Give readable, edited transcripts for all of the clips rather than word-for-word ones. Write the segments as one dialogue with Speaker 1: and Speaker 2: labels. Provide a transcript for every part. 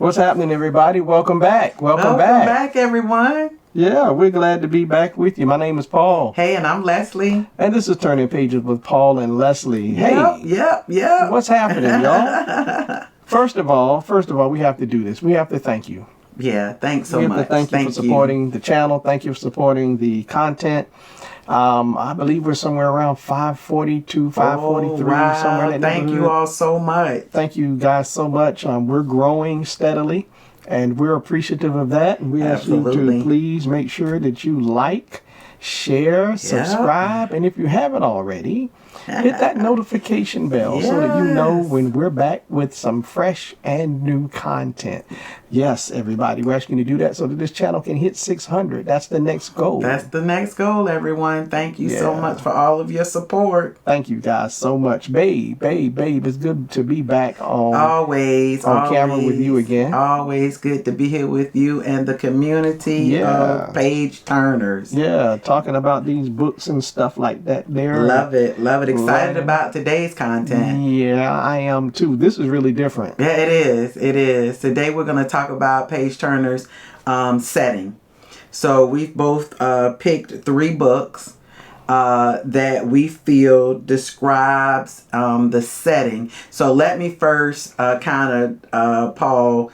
Speaker 1: What's happening, everybody? Welcome back.
Speaker 2: Welcome back, everyone.
Speaker 1: Yeah, we're glad to be back with you. My name is Paul.
Speaker 2: Hey, and I'm Leslie.
Speaker 1: And this is Turning Pages with Paul and Lesley. Hey.
Speaker 2: Yep.
Speaker 1: What's happening, y'all? First of all, we have to do this. We have to thank you.
Speaker 2: Yeah, thanks so much.
Speaker 1: We have to thank you for supporting the channel. Thank you for supporting the content. I believe we're somewhere around 542, 543,
Speaker 2: wow.
Speaker 1: somewhere in that
Speaker 2: Thank you all so much.
Speaker 1: Thank you guys so much. We're growing steadily, and we're appreciative of that. And we ask you to please make sure that you like, share, subscribe, and if you haven't already, hit that notification bell so that you know when we're back with some fresh and new content. Yes, everybody, we're asking you to do that so that this channel can hit 600. That's the next goal.
Speaker 2: That's the next goal, everyone. Thank you so much for all of your support.
Speaker 1: Thank you guys so much. Babe, it's good to be back on camera with you again.
Speaker 2: Always good to be here with you and the community of page turners.
Speaker 1: Yeah, talking about these books and stuff like that there.
Speaker 2: Love it. Excited about today's content.
Speaker 1: Yeah, I am too. This is really different.
Speaker 2: Yeah, it is. Today we're going to talk about Page Turner's setting. So we've both picked 3 books that we feel describes the setting. So let me first Paul,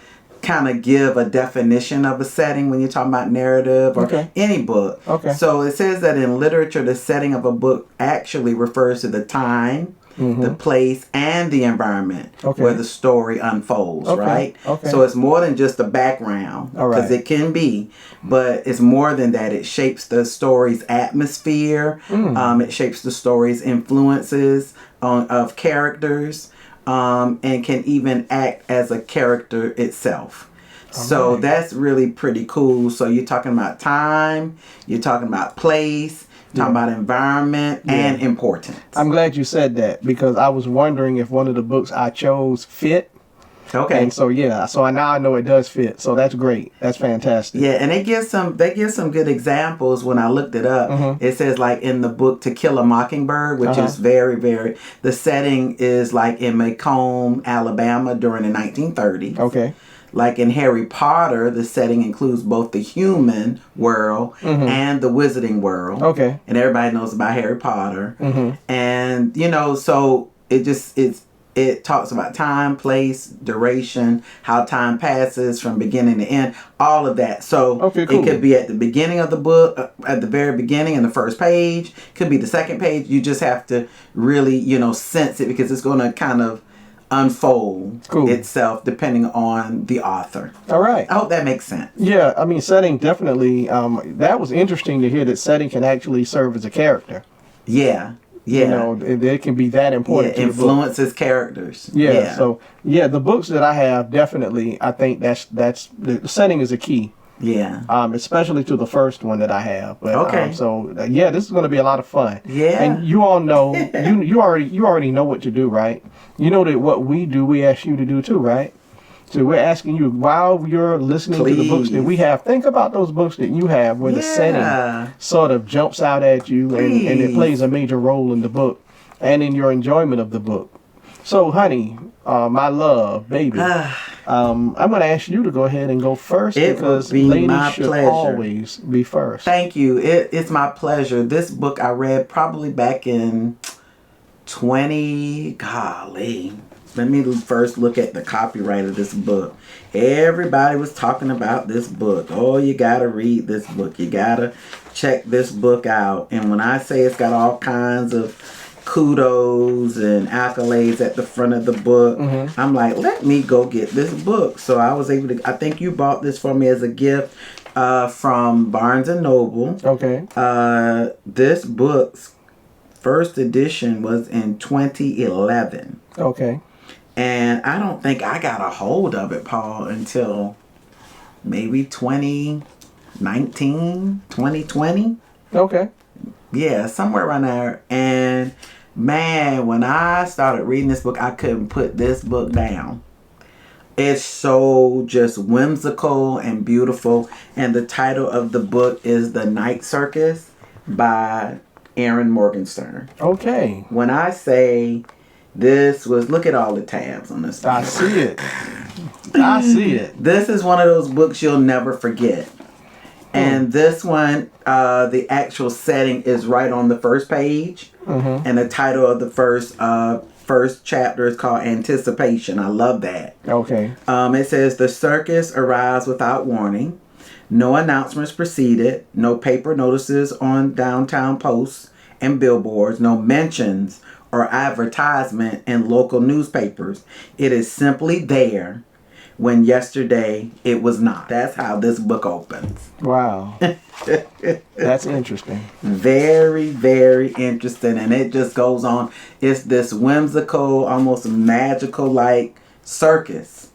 Speaker 2: give a definition of a setting when you're talking about narrative or any book.
Speaker 1: Okay.
Speaker 2: So it says that in literature, the setting of a book actually refers to the time, the place, and the environment where the story unfolds, right?
Speaker 1: Okay.
Speaker 2: So it's more than just the background, because it can be, but it's more than that. It shapes the story's atmosphere. It shapes the story's influences of characters. And can even act as a character itself. So that's really pretty cool. So you're talking about time, you're talking about place, you're talking about environment and importance.
Speaker 1: I'm glad you said that, because I was wondering if one of the books I chose fit.
Speaker 2: Okay.
Speaker 1: And so now I know it does fit. So that's great. That's fantastic.
Speaker 2: Yeah, and they give some good examples when I looked it up. It says, like, in the book To Kill a Mockingbird, which is very, the setting is like in Macomb, Alabama during the 1930s.
Speaker 1: Okay.
Speaker 2: Like in Harry Potter, the setting includes both the human world and the wizarding world.
Speaker 1: Okay.
Speaker 2: And everybody knows about Harry Potter. And, so it talks about time, place, duration, how time passes from beginning to end, all of that. So it could be at the beginning of the book, at the very beginning in the first page, could be the second page. You just have to really, sense it, because it's going to kind of unfold itself depending on the author.
Speaker 1: All right.
Speaker 2: I hope that makes sense.
Speaker 1: Yeah, I mean, setting definitely, that was interesting to hear that setting can actually serve as a character.
Speaker 2: Yeah.
Speaker 1: It can be that important to
Speaker 2: influences characters.
Speaker 1: So the books that I have, definitely, I think that's the setting is a key.
Speaker 2: Yeah.
Speaker 1: Especially to the first one that I have. But, this is going to be a lot of fun.
Speaker 2: Yeah.
Speaker 1: And you all know, you already know what to do, right? You know that what we do, we ask you to do too, right? So we're asking you, while you're listening to the books that we have, think about those books that you have where the setting sort of jumps out at you and it plays a major role in the book and in your enjoyment of the book. So, honey, my love, baby, I'm going to ask you to go ahead and go first, because ladies should always be first.
Speaker 2: Thank you. It's my pleasure. This book I read probably back in let me first look at the copyright of this book. Everybody was talking about this book. Oh, you gotta read this book. You gotta check this book out. And when I say it's got all kinds of kudos and accolades at the front of the book, I'm like, let me go get this book. So I was able to, I think you bought this for me as a gift from Barnes and Noble.
Speaker 1: Okay.
Speaker 2: This book's first edition was in 2011.
Speaker 1: Okay.
Speaker 2: And I don't think I got a hold of it, Paul, until maybe 2019, 2020.
Speaker 1: Okay.
Speaker 2: Yeah, somewhere around there. And man, when I started reading this book, I couldn't put this book down. It's so just whimsical and beautiful. And the title of the book is The Night Circus by Erin Morgenstern.
Speaker 1: Okay.
Speaker 2: When I say This was, look at all the tabs on this book.
Speaker 1: I see it. I see it.
Speaker 2: This is one of those books you'll never forget. And this one, the actual setting is right on the first page.
Speaker 1: Mm-hmm.
Speaker 2: And the title of the first chapter is called Anticipation. I love that.
Speaker 1: Okay.
Speaker 2: It says, the circus arrives without warning. No announcements preceded. No paper notices on downtown posts and billboards. No mentions or advertisement in local newspapers. It is simply there when yesterday it was not. That's how this book opens.
Speaker 1: Wow. That's interesting.
Speaker 2: Very, very interesting. And it just goes on. It's this whimsical, almost magical like circus.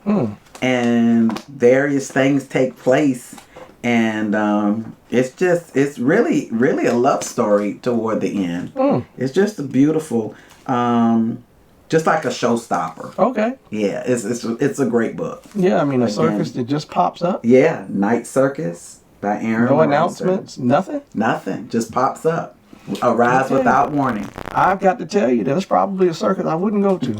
Speaker 2: And various things take place. And it's really, really a love story toward the end. It's just a beautiful, just like a showstopper.
Speaker 1: Okay.
Speaker 2: Yeah, it's a great book.
Speaker 1: Yeah, I mean, a circus that just pops up.
Speaker 2: Yeah, Night Circus by Aaron.
Speaker 1: No
Speaker 2: Rosen.
Speaker 1: announcements, nothing?
Speaker 2: Nothing, just pops up. Arrives without warning.
Speaker 1: I've got to tell you, that's probably a circus I wouldn't go to.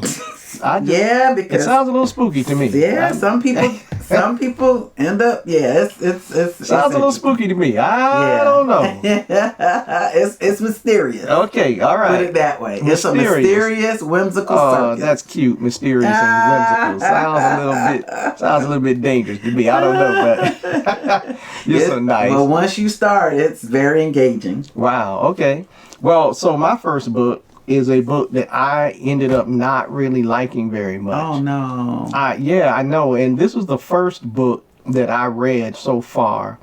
Speaker 2: Because
Speaker 1: it sounds a little spooky to me.
Speaker 2: Yeah, some people end up. Yeah, it's
Speaker 1: sounds a little spooky to me. I don't know.
Speaker 2: it's mysterious.
Speaker 1: Okay, all right.
Speaker 2: Put it that way.
Speaker 1: Mysterious.
Speaker 2: It's a mysterious, whimsical circus.
Speaker 1: That's cute, mysterious and whimsical. Sounds a little bit dangerous to me. I don't know, but you're so nice.
Speaker 2: But once you start, it's very engaging.
Speaker 1: Wow. Okay. Well, so my first book is a book that I ended up not really liking very much.
Speaker 2: Oh, no.
Speaker 1: Yeah, I know. And this was the first book that I read so far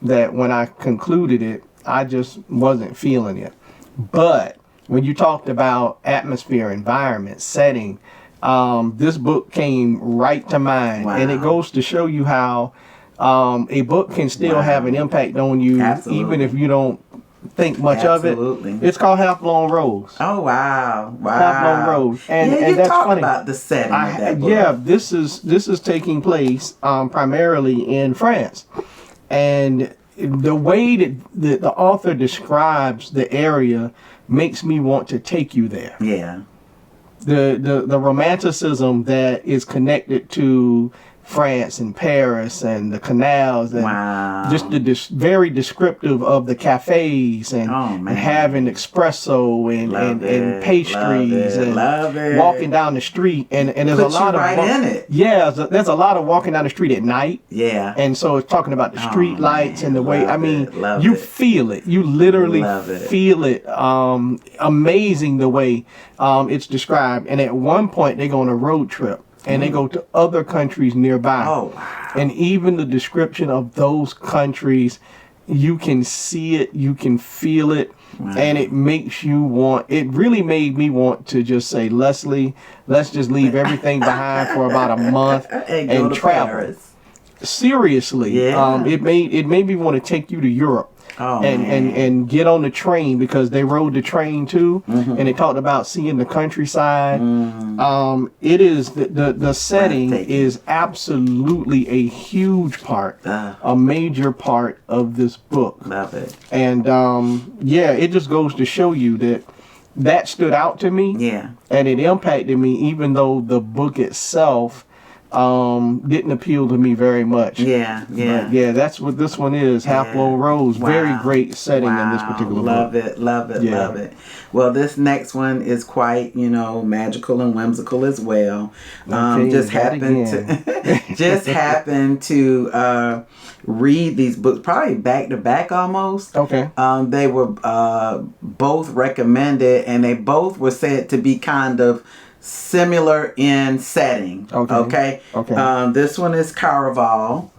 Speaker 1: that when I concluded it, I just wasn't feeling it. But when you talked about atmosphere, environment, setting, this book came right to mind. Wow. And it goes to show you how a book can still have an impact on you, even if you don't think much of it. It's called Half Blown Rose.
Speaker 2: Oh, wow.
Speaker 1: Half Blown Rose. And
Speaker 2: you
Speaker 1: that's
Speaker 2: talk
Speaker 1: funny
Speaker 2: about the setting of that book.
Speaker 1: Yeah, this is taking place primarily in France. And the way that the author describes the area makes me want to take you there.
Speaker 2: Yeah.
Speaker 1: The romanticism that is connected to France and Paris and the canals and just very descriptive of the cafes and having espresso and pastries and walking down the street and there's a lot of
Speaker 2: in it.
Speaker 1: Yeah, there's a lot of walking down the street at night.
Speaker 2: Yeah.
Speaker 1: And so it's talking about the street lights and the way
Speaker 2: you
Speaker 1: feel it. You literally feel it. Amazing the way it's described. And at one point they go on a road trip. And they go to other countries nearby.
Speaker 2: Oh, wow.
Speaker 1: And even the description of those countries, you can see it, you can feel it, and it makes you want, it really made me want to just say, Lesley, let's just leave everything behind for about a month and travel. Paris. Seriously.
Speaker 2: Yeah.
Speaker 1: It made me want to take you to Europe. And get on the train because they rode the train too, and they talked about seeing the countryside. It is the setting is absolutely a huge part, a major part of this book.
Speaker 2: Love it.
Speaker 1: And it just goes to show you that stood out to me.
Speaker 2: Yeah.
Speaker 1: And it impacted me, even though the book itself didn't appeal to me very much.
Speaker 2: Yeah.
Speaker 1: But that's what this one is. Half Blown Rose. Wow. Very great setting in this particular book.
Speaker 2: Love it. Well, this next one is quite, magical and whimsical as well. Just happened to read these books probably back to back almost.
Speaker 1: Okay.
Speaker 2: They were both recommended, and they both were said to be kind of similar in setting. Okay. This one is Caraval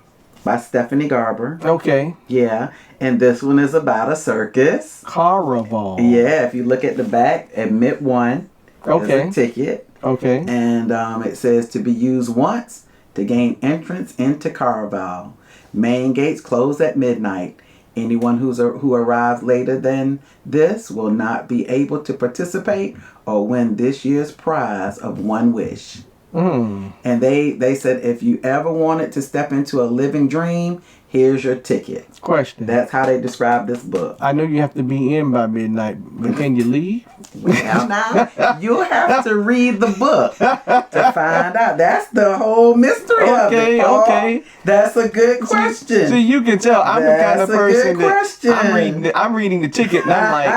Speaker 2: by Stephanie Garber.
Speaker 1: Okay.
Speaker 2: Yeah. And this one is about a circus.
Speaker 1: Caraval.
Speaker 2: Yeah. If you look at the back, admit one.
Speaker 1: Okay.
Speaker 2: A ticket.
Speaker 1: Okay.
Speaker 2: And it says to be used once to gain entrance into Caraval. Main gates close at midnight. Anyone who arrives later than this will not be able to participate or win this year's prize of one wish. And they said, if you ever wanted to step into a living dream, here's your ticket.
Speaker 1: Question.
Speaker 2: That's how they describe this book.
Speaker 1: I know you have to be in by midnight, but can you leave?
Speaker 2: Well, now, you'll have to read the book to find out. That's the whole mystery of it, Paul. Okay. That's a good question.
Speaker 1: See, you can tell I'm the kind of person
Speaker 2: that
Speaker 1: I'm reading the ticket and I'm like,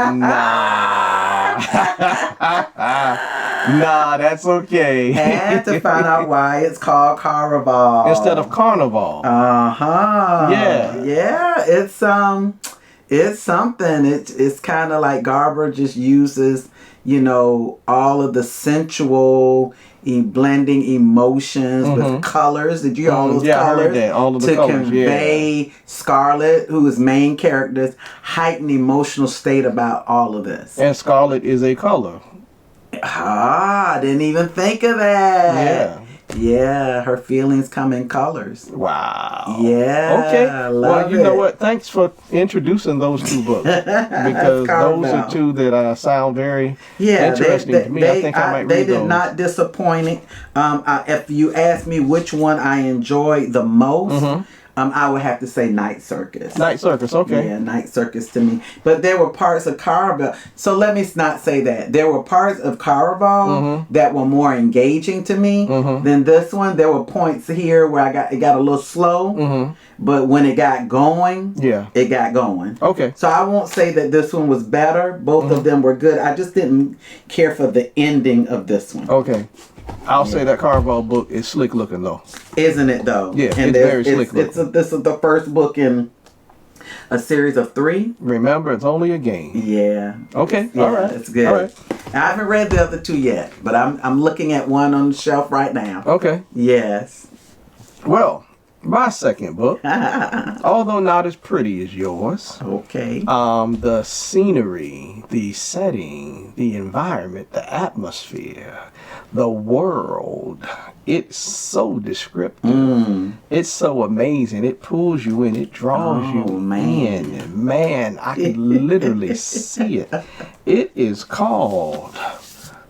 Speaker 1: nah, that's okay.
Speaker 2: And to find out why it's called Caraval
Speaker 1: instead of Carnival.
Speaker 2: Yeah. Yeah. It's something. It's kind of like Garber just uses, all of the sensual blending emotions with colors. Did you all those colors?
Speaker 1: I heard that. All of the colors,
Speaker 2: convey Scarlett, who is main character's heightened emotional state about all of this.
Speaker 1: And Scarlet is a color.
Speaker 2: I didn't even think of that. Yeah, her feelings come in colors.
Speaker 1: Wow.
Speaker 2: Yeah.
Speaker 1: Okay.
Speaker 2: Well,
Speaker 1: you know what? Thanks for introducing those two books because those are two that sound very interesting to me. I think I might read those.
Speaker 2: They did not disappoint. If you ask me which one I enjoy the most. I would have to say Night Circus.
Speaker 1: Night Circus, okay.
Speaker 2: Yeah, Night Circus to me. But there were parts of Caraval. So let me not say that. There were parts of Caraval that were more engaging to me than this one. There were points here where it got a little slow. But when it got going, it got going.
Speaker 1: Okay.
Speaker 2: So I won't say that this one was better. Both of them were good. I just didn't care for the ending of this one.
Speaker 1: Okay. I'll say that Caraval book is slick looking though.
Speaker 2: Isn't it though?
Speaker 1: Yeah, it's very slick looking.
Speaker 2: This is the first book in a series of 3.
Speaker 1: Remember, it's only a game.
Speaker 2: Yeah.
Speaker 1: Okay.
Speaker 2: Yeah,
Speaker 1: all right.
Speaker 2: It's good.
Speaker 1: All right.
Speaker 2: I haven't read the other 2 yet, but I'm looking at one on the shelf right now.
Speaker 1: Okay.
Speaker 2: Yes.
Speaker 1: Well, my second book, although not as pretty as yours.
Speaker 2: Okay.
Speaker 1: The scenery, the setting, the environment, the atmosphere, the world. It's so descriptive. It's so amazing. It pulls you in. It draws you in. And man, I can literally see it. It is called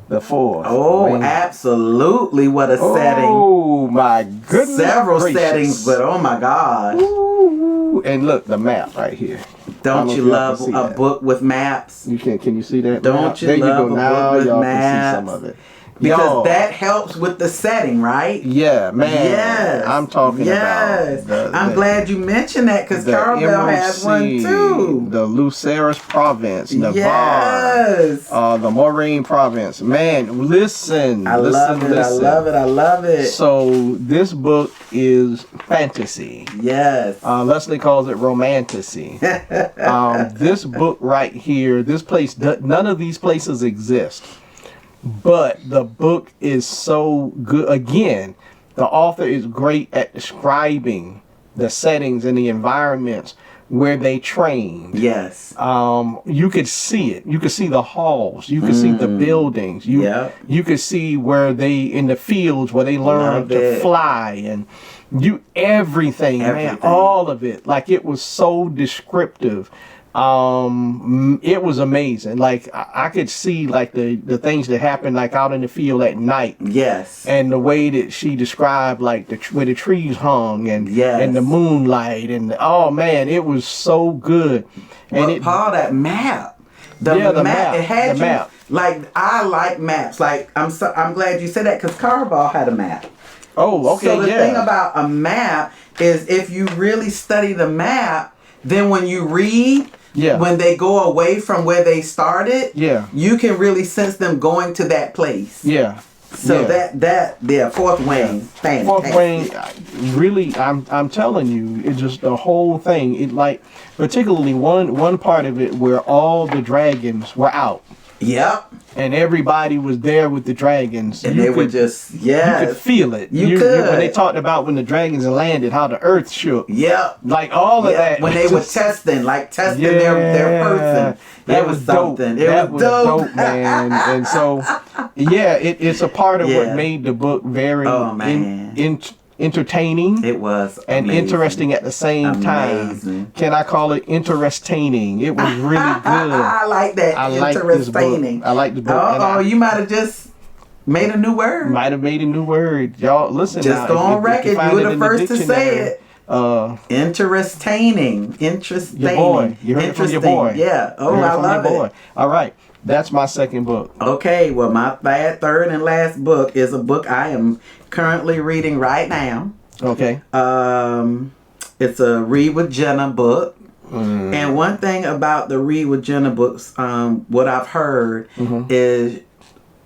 Speaker 1: The Fourth Wing.
Speaker 2: Absolutely. What a setting.
Speaker 1: Oh, my goodness.
Speaker 2: Several
Speaker 1: gracious.
Speaker 2: settings, but oh my gosh.
Speaker 1: Ooh, and look, the map right here.
Speaker 2: Don't you love a book with maps?
Speaker 1: You can you see that?
Speaker 2: Don't you love a book with maps?
Speaker 1: Can see some of it.
Speaker 2: Because that helps with the setting, right?
Speaker 1: Yeah, man.
Speaker 2: Yes.
Speaker 1: I'm talking about.
Speaker 2: I'm glad you mentioned that because Caraval has one too.
Speaker 1: The Luceris province, Navarre.
Speaker 2: Yes.
Speaker 1: The Maureen province. Man, listen.
Speaker 2: I love it.
Speaker 1: So this book is fantasy.
Speaker 2: Yes.
Speaker 1: Lesley calls it romantasy. This book right here, this place, none of these places exist. But the book is so good. Again, the author is great at describing the settings and the environments where they trained.
Speaker 2: Yes.
Speaker 1: You could see it. You could see the halls. You could see the buildings. You could see where they, in the fields where they learned to fly and everything, man, all of it. Like it was so descriptive. It was amazing. Like I could see like the things that happened like out in the field at night.
Speaker 2: Yes.
Speaker 1: And the way that she described like where the trees hung and the moonlight and oh man, it was so good. And
Speaker 2: Paul, that map. The map. It had the map. Like I like maps. Like I'm glad you said that because Caraval had a map.
Speaker 1: Oh, okay.
Speaker 2: So the thing about a map is if you really study the map, then when you read. When they go away from where they started, you can really sense them going to that place. So that Fourth Wing, fantastic.
Speaker 1: Fourth Wing, really, I'm telling you, it's just the whole thing. It like, particularly one part of it where all the dragons were out.
Speaker 2: Yep.
Speaker 1: And everybody was there with the dragons.
Speaker 2: And they were just,
Speaker 1: you could feel it.
Speaker 2: You could.
Speaker 1: When they talked about when the dragons landed, how the earth shook.
Speaker 2: Yep.
Speaker 1: Like all of that.
Speaker 2: When they were testing their person. That was something.
Speaker 1: That was dope, man. And so, it's a part of what made the book very entertaining.
Speaker 2: It was
Speaker 1: and interesting at the same time. Can I call it interestaining? It was really good.
Speaker 2: I like that.
Speaker 1: I like this book. I like the book.
Speaker 2: You might have just Made a new word.
Speaker 1: Might have made a new word. Y'all, listen.
Speaker 2: Just
Speaker 1: now,
Speaker 2: go on
Speaker 1: if
Speaker 2: record.
Speaker 1: find
Speaker 2: You
Speaker 1: it
Speaker 2: were the
Speaker 1: in
Speaker 2: first to say
Speaker 1: dictionary,
Speaker 2: it. Interesting.
Speaker 1: Your boy. You heard it from your boy.
Speaker 2: Yeah. Oh,
Speaker 1: You heard it
Speaker 2: I
Speaker 1: from
Speaker 2: love
Speaker 1: your boy.
Speaker 2: it.
Speaker 1: All right. That's my second book.
Speaker 2: Okay. Well, my third and last book is a book I am currently reading right now.
Speaker 1: Okay.
Speaker 2: It's a Read with Jenna book. And one thing about the Read with Jenna books, what I've heard is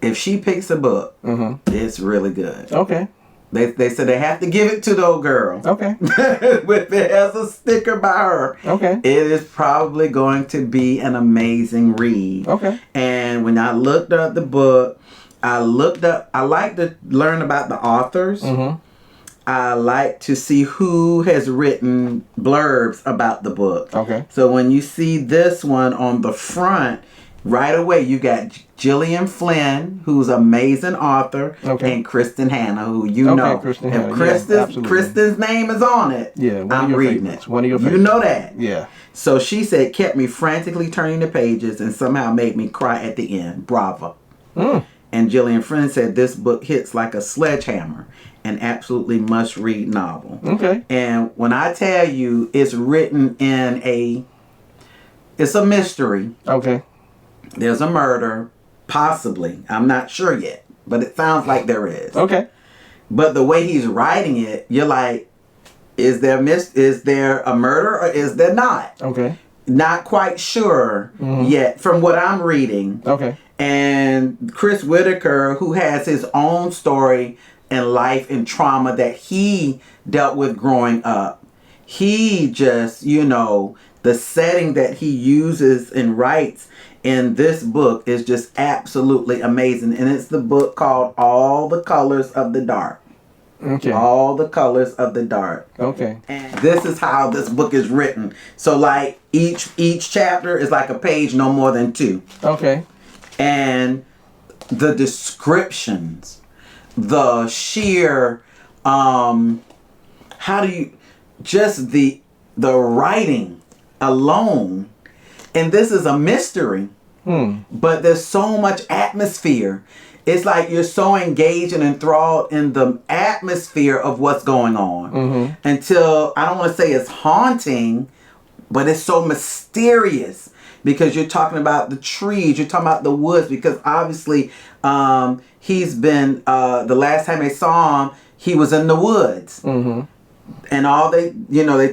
Speaker 2: if she picks a book, it's really good.
Speaker 1: Okay.
Speaker 2: They said they have to give it to the old girl.
Speaker 1: Okay.
Speaker 2: If it has a sticker by her,
Speaker 1: Okay.
Speaker 2: it is probably going to be an amazing read.
Speaker 1: Okay.
Speaker 2: And when I looked up the book, I like to learn about the authors. I like to see who has written blurbs about the book.
Speaker 1: Okay.
Speaker 2: So when you see this one on the front, right away you got Gillian Flynn, who's an amazing author, and Kristen Hanna, who you know.
Speaker 1: Kristen
Speaker 2: if
Speaker 1: Hanna.
Speaker 2: Kristen's name is on it, I'm reading it.
Speaker 1: One of your favorites.
Speaker 2: You know that.
Speaker 1: Yeah.
Speaker 2: So she said, kept me frantically turning the pages and somehow made me cry at the end. Bravo. And Gillian Flynn said this book hits like a sledgehammer. An absolutely must-read novel.
Speaker 1: Okay.
Speaker 2: And when I tell you it's written it's a mystery.
Speaker 1: Okay.
Speaker 2: There's a murder, possibly. I'm not sure yet, but it sounds like there is.
Speaker 1: Okay.
Speaker 2: But the way he's writing it, you're like, is there a murder or is there not?
Speaker 1: Okay.
Speaker 2: Not quite sure yet from what I'm reading.
Speaker 1: Okay.
Speaker 2: And Chris Whitaker, who has his own story and life and trauma that he dealt with growing up. He just, the setting that he uses and writes in this book is just absolutely amazing. And it's the book called All the Colors of the Dark.
Speaker 1: Okay.
Speaker 2: All the Colors of the Dark.
Speaker 1: Okay.
Speaker 2: And this is how this book is written. So like each chapter is like a page, no more than 2.
Speaker 1: Okay.
Speaker 2: And the descriptions, the sheer the writing alone, and this is a mystery, but there's so much atmosphere. It's like you're so engaged and enthralled in the atmosphere of what's going on until, I don't want to say it's haunting, but it's so mysterious. Because you're talking about the trees, you're talking about the woods, because obviously he's been, the last time they saw him, he was in the woods. And all they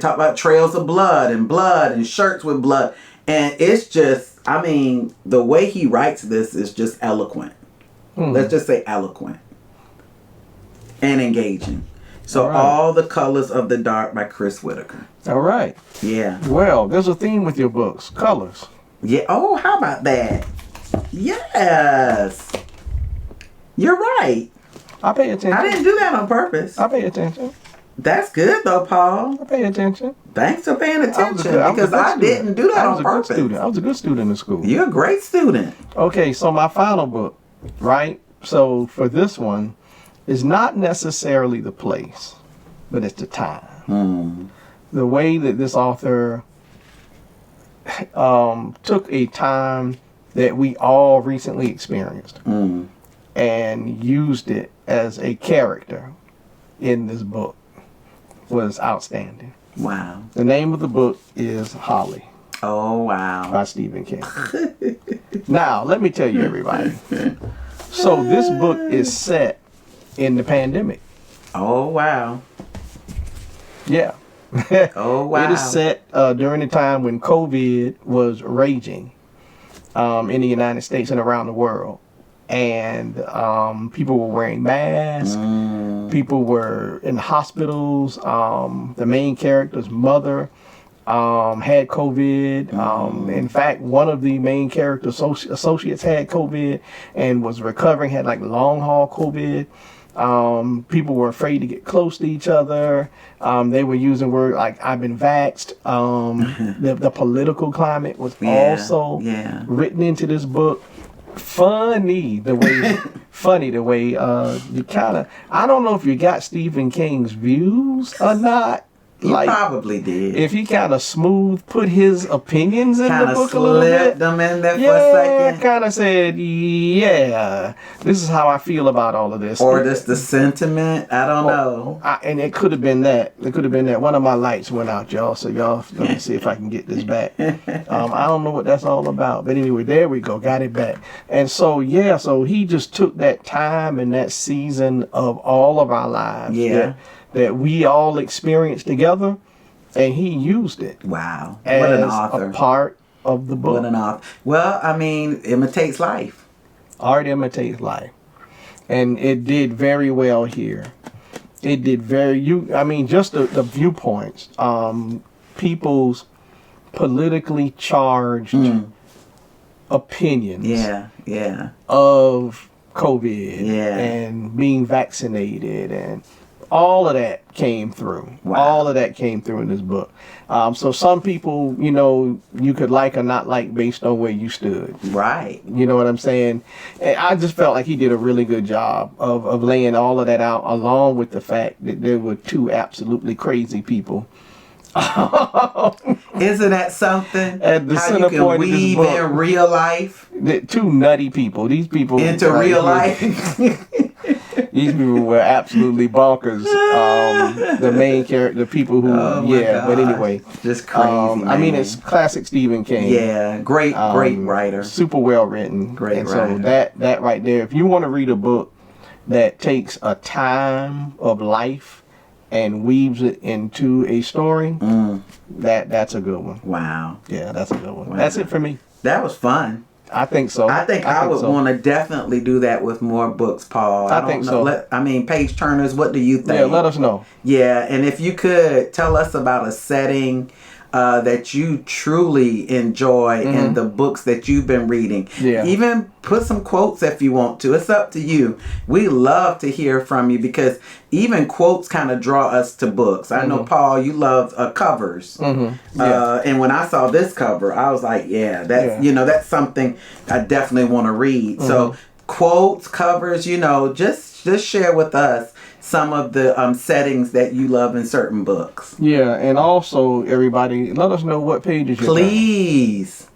Speaker 2: talk about trails of blood and shirts with blood. And it's just, the way he writes this is just eloquent. Let's just say eloquent. And engaging. So All the Colors of the Dark by Chris Whitaker.
Speaker 1: All right.
Speaker 2: Yeah.
Speaker 1: Well, there's a theme with your books. Colors.
Speaker 2: Yeah. Oh, how about that? Yes. You're right.
Speaker 1: I pay attention.
Speaker 2: I didn't do that on purpose.
Speaker 1: I pay attention.
Speaker 2: That's good though, Paul.
Speaker 1: I pay attention.
Speaker 2: Thanks for paying attention because I didn't do that on purpose.
Speaker 1: I was a good student in school.
Speaker 2: You're a great student.
Speaker 1: Okay, so my final book, right? So for this one, it's not necessarily the place, but it's the time. The way that this author took a time that we all recently experienced and used it as a character in this book was outstanding.
Speaker 2: Wow.
Speaker 1: The name of the book is Holly.
Speaker 2: Oh, wow.
Speaker 1: By Stephen King. Now, let me tell you, everybody. So this book is set in the pandemic.
Speaker 2: Oh, wow.
Speaker 1: Yeah.
Speaker 2: Oh, wow.
Speaker 1: It is set during the time when COVID was raging in the United States and around the world. And people were wearing masks. People were in hospitals. The main character's mother had COVID. In fact, one of the main character associates had COVID and was recovering, had like long haul COVID. People were afraid to get close to each other. They were using words like "I've been vaxxed." The political climate was also written into this book. Funny the way you kind of, I don't know if you got Stephen King's views or not,
Speaker 2: He probably did.
Speaker 1: If he kind of put his opinions in the book a little bit.
Speaker 2: Them in there for a second.
Speaker 1: Kind of said, yeah, this is how I feel about all of this.
Speaker 2: Or just the sentiment. I don't know.
Speaker 1: And it could have been that. It could have been that. One of my lights went out, y'all. So y'all, let me see if I can get this back. I don't know what that's all about. But anyway, there we go. Got it back. And so, so he just took that time and that season of all of our lives.
Speaker 2: Yeah.
Speaker 1: That we all experienced together, and he used it.
Speaker 2: Wow.
Speaker 1: As
Speaker 2: what an author.
Speaker 1: A part of the book.
Speaker 2: What an author. Well, I mean, imitates life.
Speaker 1: Art imitates life. And it did very well here. It did just the viewpoints. People's politically charged opinions.
Speaker 2: Yeah.
Speaker 1: Of COVID.
Speaker 2: Yeah.
Speaker 1: And being vaccinated and all of that came through.
Speaker 2: Wow.
Speaker 1: All of that came through in this book. So some people, you could like or not like based on where you stood.
Speaker 2: Right.
Speaker 1: You know what I'm saying? And I just felt like he did a really good job of laying all of that out, along with the fact that there were two absolutely crazy people.
Speaker 2: Isn't that something?
Speaker 1: At the
Speaker 2: how
Speaker 1: center
Speaker 2: you can
Speaker 1: point
Speaker 2: weave
Speaker 1: of this book,
Speaker 2: in real life?
Speaker 1: Two nutty people. These people
Speaker 2: into real life.
Speaker 1: These people were absolutely bonkers. The main character, the people who, but anyway.
Speaker 2: Just crazy, man.
Speaker 1: It's classic Stephen King.
Speaker 2: Yeah, great writer.
Speaker 1: Super well written.
Speaker 2: Great
Speaker 1: writer. So that right there, if you want to read a book that takes a time of life and weaves it into a story, that's a good one.
Speaker 2: Wow.
Speaker 1: Yeah, that's a good one.
Speaker 2: Wow.
Speaker 1: That's it for me.
Speaker 2: That was fun.
Speaker 1: I think so.
Speaker 2: I think I would want to definitely do that with more books, Paul.
Speaker 1: I think so.
Speaker 2: Page turners, what do you think?
Speaker 1: Yeah, let us know.
Speaker 2: Yeah, and if you could tell us about a setting that you truly enjoy in the books that you've been reading.
Speaker 1: Yeah.
Speaker 2: Even put some quotes if you want to. It's up to you. We love to hear from you because even quotes kind of draw us to books. I know, Paul, you love covers.
Speaker 1: Yeah.
Speaker 2: And when I saw this cover, I was like, that's something I definitely want to read. So quotes, covers, just share with us some of the settings that you love in certain books.
Speaker 1: Yeah, and also, everybody, let us know what pages you're
Speaker 2: Please.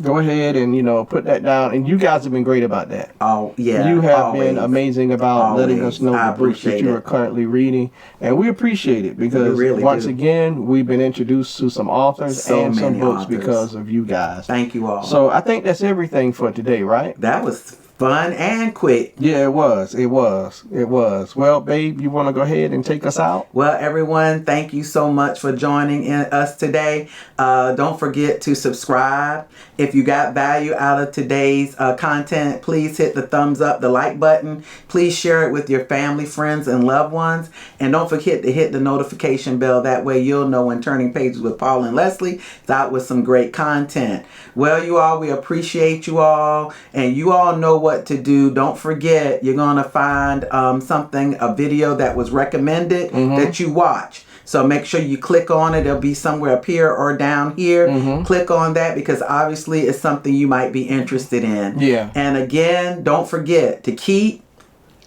Speaker 1: Go ahead and, put that down. And you guys have been great about that.
Speaker 2: Oh, yeah.
Speaker 1: You have been amazing about letting us know
Speaker 2: I
Speaker 1: the books that you are currently reading. And we appreciate it because, again, we've been introduced to some authors and some books because of you guys.
Speaker 2: Thank you all.
Speaker 1: So I think that's everything for today, right?
Speaker 2: That was fun and quick.
Speaker 1: Yeah, it was. Well, babe, you want to go ahead and take us out?
Speaker 2: Well, everyone, thank you so much for joining us today. Don't forget to subscribe. If you got value out of today's content, please hit the thumbs up, the like button. Please share it with your family, friends, and loved ones. And don't forget to hit the notification bell. That way you'll know when Turning Pages with Paul and Lesley is out with some great content. Well, you all, we appreciate you all. And you all know what to do. Don't forget, you're going to find a video that was recommended that you watch. So make sure you click on it. It'll be somewhere up here or down here. Click on that because obviously it's something you might be interested in.
Speaker 1: Yeah.
Speaker 2: And again, don't forget to keep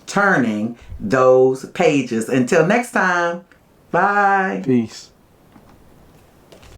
Speaker 2: turning those pages. Until next time, bye.
Speaker 1: Peace.